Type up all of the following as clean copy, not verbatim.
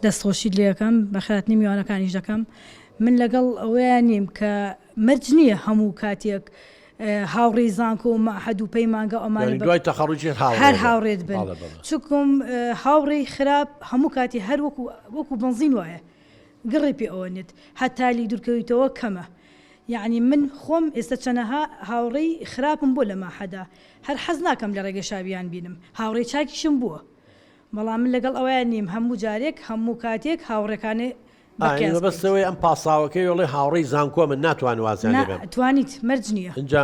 دەستخۆشی لێەکەم بە خاتنی میوانەکانیش دەکەم من لەگەڵ ئەوەیان نیم کە مەرج نییە هەموو کاتێک هاوڕێی زانکۆ و مەعهەد و پەیمانگە ئەمانی دوای تەخەڕوجی هەر هاوڕێت بن چکم هاوڕێی خراپ هەموو کاتی هەر وەکو بنزین وایە گڕی پێ ئەوەنێت هەتالی دوورکەویتەوە کەمە یعنی من خۆم ئێستا چەنەها هاوڕێی خراپم بۆ لە مەعهەدا هەر حەز ناکەم لە ڕێگە شاویان بینم هاوڕێی چاکیشم بووە بەڵام من لەگەڵ ئەوەیان نیم هەموو جارێک هەموو کاتێک هاوڕێکانێ بەستەوەی ئەم پاساوەکەی وڵێ هاوڕێی زانکۆ من ناتوان وازیان لێبێ توانیت مەرج نییە اینجا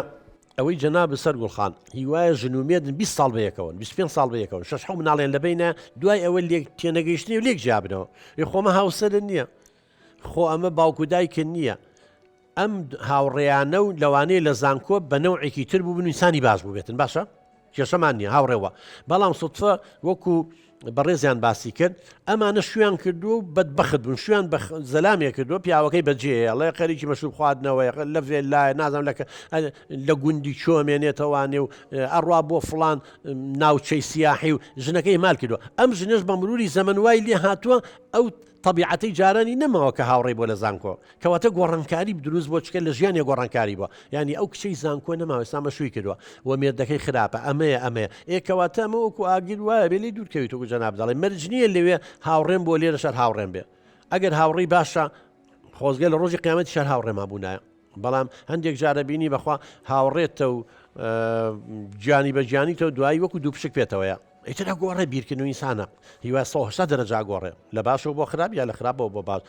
ئەوەی جەناب سەرگوڵخان هیوایە ژنومێدن 20 ساڵ بەیەکەون 25 ساڵ بەیەکەون 6 مناڵێن لەبینە دوای ئەوە لێک تێنەگەیشتنی و لێک جیابنەوە خۆمە هاوسەرن نییە خۆ ئەمە باوکو دایکن نییە ئەم هاوڕێیانە و لەوانەیە لە زانکۆ بە نەوعێکی تر بوو بن ئینسانی باش بوو بێتن باشە کێشەمان نییە هاوڕێوە بەڵام سوتفە وەکو بەڕێزیان باسی کرد ئەمانە شویان کردو و بەدبەخت بوون شویان بە زەلامێ کردو پیاوەکەی بەجێ ئەڵێ خەریکی مەشروب خواردنەوەی لە لای نازانم لە گوندی چۆمێنێتەوانێ و ئەڕوا بۆ فڵان ناوچەی سیاحی و ژنەکەی مال کردو ئەم ژنش بە مروری زەمن وای لێ هاتووە ئەو طبیعەتی جارانی نەماوە کە هاوڕێی بۆ لە زانکۆ کەواتە گۆڕانکاری دروست بۆ چکە لە ژیانی گۆڕانکاری بووە ینی ئەو کچەی زانکۆ نەماوە ئێستا مەشووی کردووە و مێردەکەی خراپە ئەمەیە کەواتە ئەمە وەکو ئاگیر وایە بێ لێی دوورکەویت و جەناب دەڵێ مەرج نییە لەوێ هاوڕێم بۆ لێرە شەر هاوڕێم بێ ئەگەر هاوڕێی باشە خۆزگە لە ڕۆژی قیامەتی شەر هاوڕێما بوونایە بەڵام هەندێک جارە بینی بەخوا هاوڕێتە و گیانی بە گیانیتەوە دوایی وەکو دوو پشک پێێتەوەیە ئیتر گۆڕێ بیرکردن و ئینسانە هیوای 180 دەرەجا گۆڕێ لە باشەوە بۆ خراپ یا لە خراپەوە بۆ باش